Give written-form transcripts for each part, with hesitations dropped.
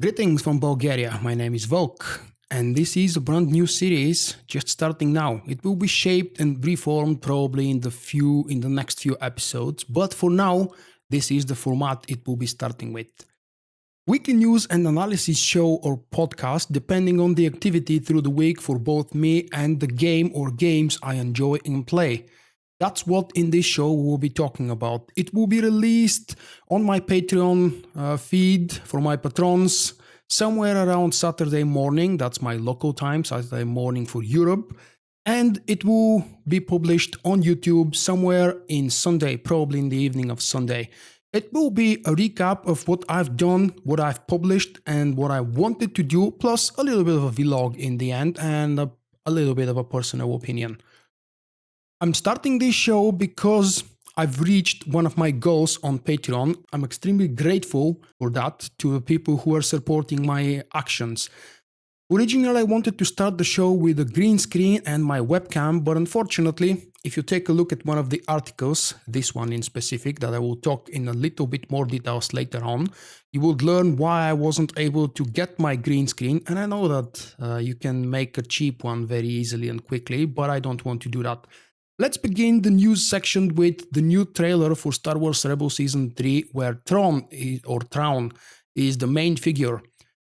Greetings from Bulgaria, my name is VULKK, and this is a brand new series just starting now. It will be shaped and reformed probably in the next few episodes, but for now, this is the format it will be starting with. Weekly news and analysis show or podcast depending on the activity through the week for both me and the game or games I enjoy and play. That's what in this show we'll be talking about. It will be released on my Patreon feed for my patrons somewhere around Saturday morning. That's my local time, Saturday morning for Europe. And it will be published on YouTube somewhere in Sunday, probably in the evening of Sunday. It will be a recap of what I've done, what I've published, and what I wanted to do, plus a little bit of a vlog in the end and a little bit of a personal opinion. I'm starting this show because I've reached one of my goals on Patreon. I'm extremely grateful for that to the people who are supporting my actions. Originally, I wanted to start the show with a green screen and my webcam, but unfortunately, if you take a look at one of the articles, this one in specific, that I will talk in a little bit more details later on, you would learn why I wasn't able to get my green screen. And I know that you can make a cheap one very easily and quickly, but I don't want to do that. Let's begin the news section with the new trailer for Star Wars Rebels Season 3, where Thrawn is the main figure.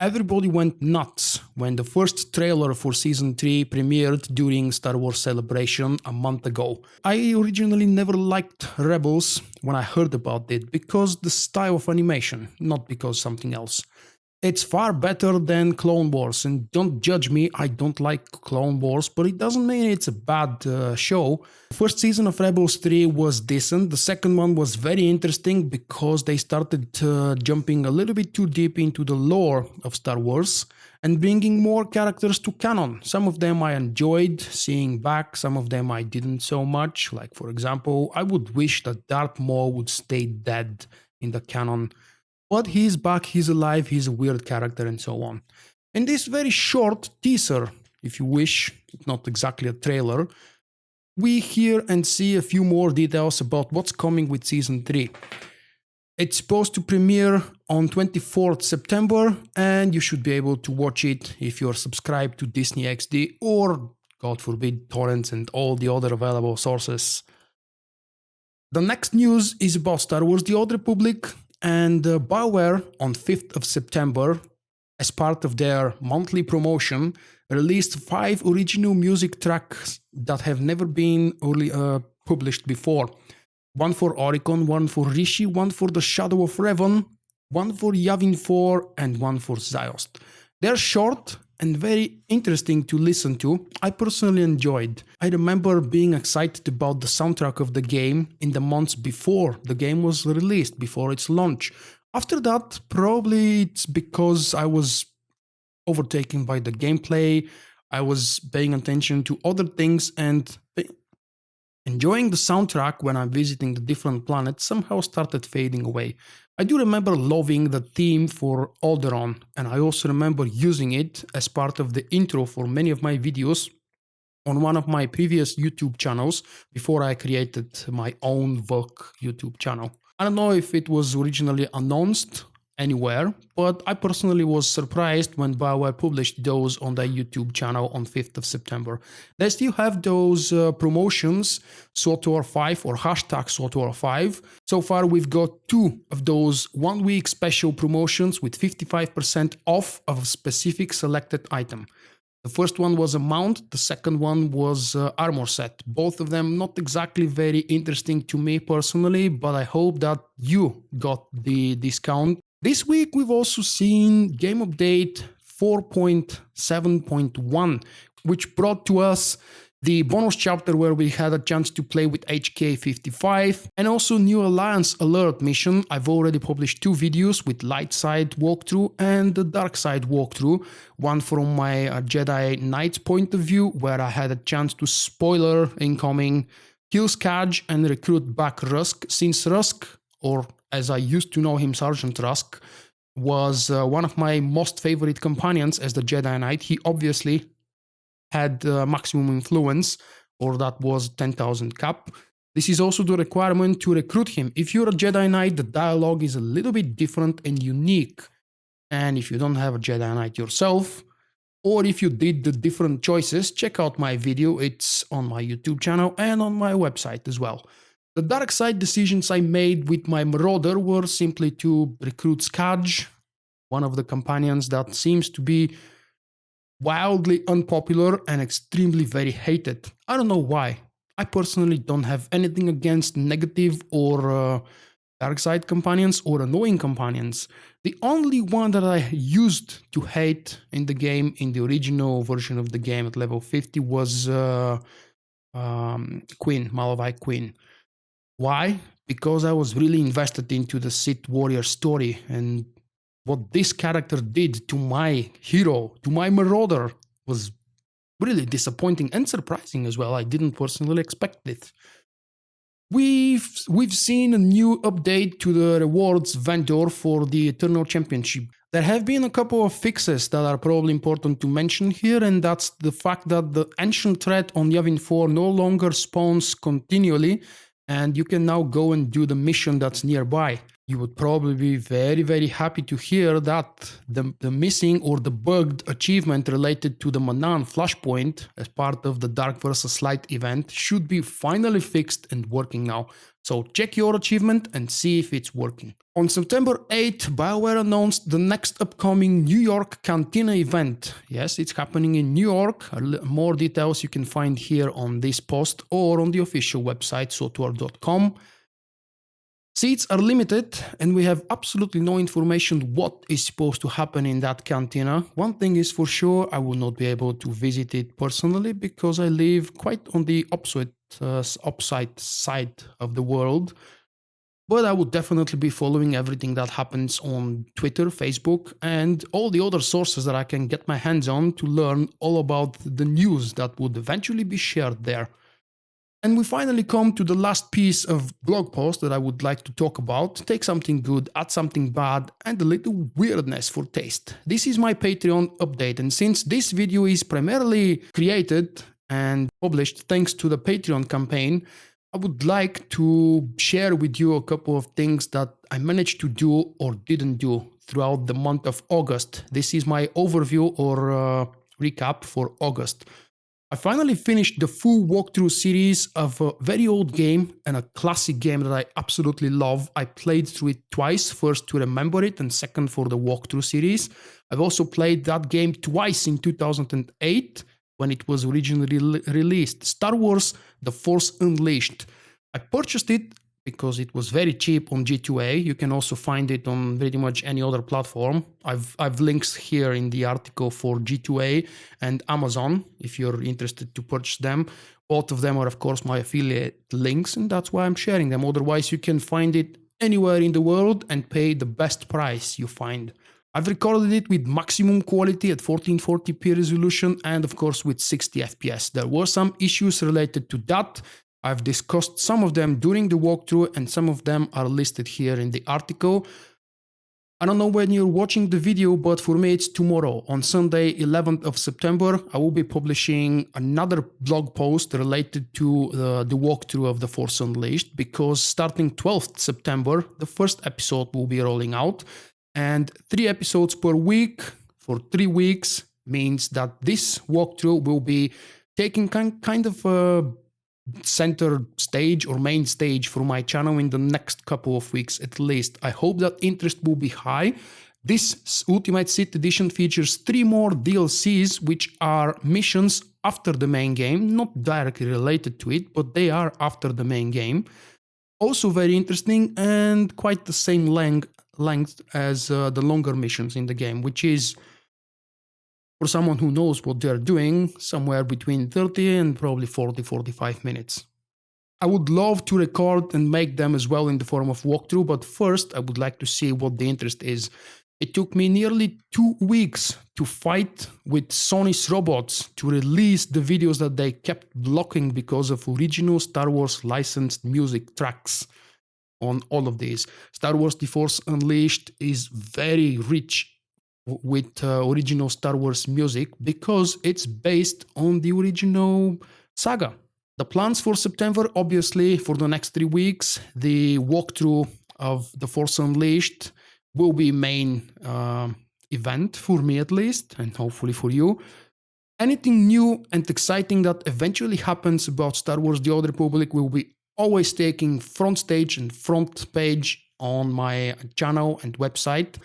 Everybody went nuts when the first trailer for Season 3 premiered during Star Wars Celebration a month ago. I originally never liked Rebels when I heard about it because the style of animation, not because something else. It's far better than Clone Wars, and don't judge me, I don't like Clone Wars, but it doesn't mean it's a bad show. The first season of Rebels 3 was decent, the second one was very interesting because they started jumping a little bit too deep into the lore of Star Wars and bringing more characters to canon. Some of them I enjoyed seeing back, some of them I didn't so much. Like for example, I would wish that Darth Maul would stay dead in the canon. But he's back, he's alive, he's a weird character and so on. In this very short teaser, if you wish, it's not exactly a trailer, we hear and see a few more details about what's coming with Season 3. It's supposed to premiere on 24th September, and you should be able to watch it if you're subscribed to Disney XD or, God forbid, torrents and all the other available sources. The next news is about Star Wars The Old Republic. And BioWare on 5th of September, as part of their monthly promotion, released 5 original music tracks that have never been published before. One for Oricon, one for Rishi, one for The Shadow of Revan, one for Yavin 4, and one for Ziost. They're short and very interesting to listen to. I personally enjoyed. I remember being excited about the soundtrack of the game in the months before the game was released, before its launch. After that, probably it's because I was overtaken by the gameplay, I was paying attention to other things, and enjoying the soundtrack when I'm visiting the different planets somehow started fading away. I do remember loving the theme for Alderaan, and I also remember using it as part of the intro for many of my videos on one of my previous YouTube channels before I created my own VULKK YouTube channel. I don't know if it was originally announced anywhere, but I personally was surprised when BioWare published those on their YouTube channel on 5th of September. They still have those promotions, SWTOR 5 or hashtag SWTOR 5. So far we've got 2 of those 1 week special promotions with 55% off of a specific selected item. The first one was a mount, the second one was armor set. Both of them not exactly very interesting to me personally, but I hope that you got the discount. This week we've also seen Game Update 4.7.1, which brought to us the bonus chapter where we had a chance to play with HK55, and also new Alliance Alert mission. I've already published 2 videos with light side walkthrough and the dark side walkthrough. One from my Jedi Knight's point of view, where I had a chance to spoiler incoming, kill Skadge and recruit back Rusk, since Rusk, or as I used to know him, Sergeant Rusk, was one of my most favorite companions as the Jedi Knight. He obviously had maximum influence, or that was 10,000 cap. This is also the requirement to recruit him. If you're a Jedi Knight, the dialogue is a little bit different and unique. And if you don't have a Jedi Knight yourself, or if you did the different choices, check out my video. It's on my YouTube channel and on my website as well. The dark side decisions I made with my Marauder were simply to recruit Skadj, one of the companions that seems to be wildly unpopular and extremely very hated. I don't know why. I personally don't have anything against negative or dark side companions or annoying companions. The only one that I used to hate in the game, in the original version of the game at level 50, was Queen, Malavai Queen. Why? Because I was really invested into the Sith warrior story, and what this character did to my hero, to my Marauder, was really disappointing and surprising as well. I didn't personally expect it. We've seen a new update to the rewards vendor for the Eternal Championship. There have been a couple of fixes that are probably important to mention here, and that's the fact that the ancient threat on Yavin 4 no longer spawns continually, and you can now go and do the mission that's nearby. You would probably be very, very happy to hear that the missing or the bugged achievement related to the Manan flashpoint as part of the Dark vs. Light event should be finally fixed and working now. So check your achievement and see if it's working. On September 8th, BioWare announced the next upcoming New York Cantina event. Yes, it's happening in New York. More details you can find here on this post or on the official website, sotour.com. Seats are limited, and we have absolutely no information what is supposed to happen in that cantina. One thing is for sure, I will not be able to visit it personally because I live quite on the opposite side of the world. But I will definitely be following everything that happens on Twitter, Facebook, and all the other sources that I can get my hands on to learn all about the news that would eventually be shared there. And we finally come to the last piece of blog post that I would like to talk about. Take something good, add something bad, and a little weirdness for taste. This is my Patreon update, and since this video is primarily created and published thanks to the Patreon campaign, I would like to share with you a couple of things that I managed to do or didn't do throughout the month of August. This is my overview or recap for August. I finally finished the full walkthrough series of a very old game and a classic game that I absolutely love. I played through it twice, first to remember it and second for the walkthrough series. I've also played that game twice in 2008 when it was originally released. Star Wars The Force Unleashed. I purchased it because it was very cheap on G2A. You can also find it on pretty much any other platform. I've links here in the article for G2A and Amazon if you're interested to purchase them. Both of them are of course my affiliate links, and that's why I'm sharing them. Otherwise you can find it anywhere in the world and pay the best price you find. I've recorded it with maximum quality at 1440p resolution and of course with 60 FPS. There were some issues related to that. I've discussed some of them during the walkthrough and some of them are listed here in the article. I don't know when you're watching the video, but for me it's tomorrow. On Sunday, 11th of September, I will be publishing another blog post related to the walkthrough of The Force Unleashed, because starting 12th September, the first episode will be rolling out, and 3 episodes per week for 3 weeks means that this walkthrough will be taking kind of a center stage or main stage for my channel in the next couple of weeks at least. I hope that interest will be high. This Ultimate Sith Edition features 3 more DLCs, which are missions after the main game, not directly related to it, but they are after the main game. Also very interesting and quite the same length as the longer missions in the game, which is, for someone who knows what they're doing, somewhere between 30 and probably 40-45 minutes. I would love to record and make them as well in the form of walkthrough, but first I would like to see what the interest is. It took me nearly 2 weeks to fight with Sony's robots to release the videos that they kept blocking because of original Star Wars licensed music tracks on all of these. Star Wars The Force Unleashed is very rich with original Star Wars music because it's based on the original saga. The plans for September, obviously, for the next 3 weeks, the walkthrough of The Force Unleashed will be main event, for me at least, and hopefully for you. Anything new and exciting that eventually happens about Star Wars The Old Republic will be always taking front stage and front page on my channel and website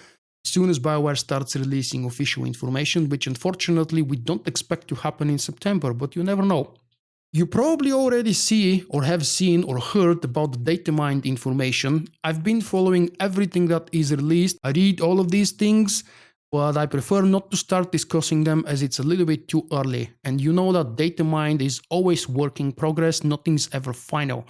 as soon as BioWare starts releasing official information, which unfortunately we don't expect to happen in September, but you never know. You probably already see or have seen or heard about the data mined information. I've been following everything that is released. I read all of these things, but I prefer not to start discussing them as it's a little bit too early. And you know that data mined is always work in progress, nothing's ever final.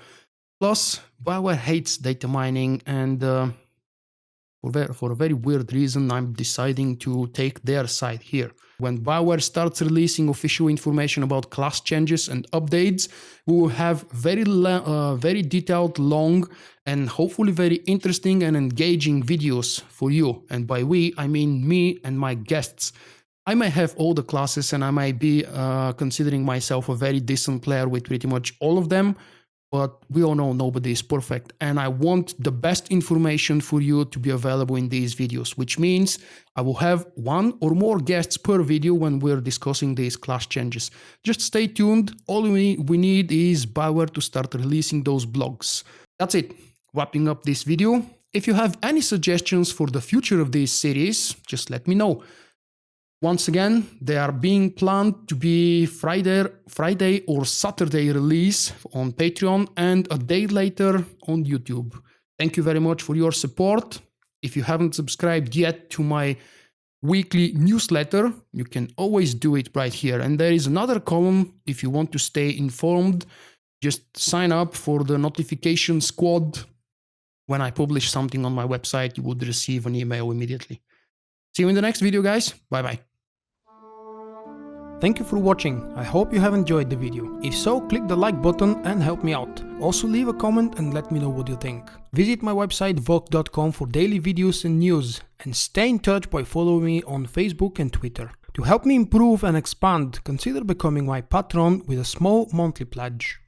Plus, BioWare hates data mining, and for a very weird reason, I'm deciding to take their side here. When BioWare starts releasing official information about class changes and updates, we will have very detailed, long, and hopefully very interesting and engaging videos for you. And by we, I mean me and my guests. I may have all the classes and I might be considering myself a very decent player with pretty much all of them, but we all know nobody is perfect, and I want the best information for you to be available in these videos, which means I will have one or more guests per video when we're discussing these class changes. Just stay tuned. All we need is BioWare to start releasing those blogs. That's it. Wrapping up this video. If you have any suggestions for the future of this series, just let me know. Once again, they are being planned to be Friday or Saturday release on Patreon and a day later on YouTube. Thank you very much for your support. If you haven't subscribed yet to my weekly newsletter, you can always do it right here. And there is another column if you want to stay informed. Just sign up for the notification squad. When I publish something on my website, you would receive an email immediately. See you in the next video, guys. Bye-bye. Thank you for watching. I hope you have enjoyed the video. If so, click the like button and help me out. Also leave a comment and let me know what you think. Visit my website VULKK.com for daily videos and news, and stay in touch by following me on Facebook and Twitter. To help me improve and expand, consider becoming my patron with a small monthly pledge.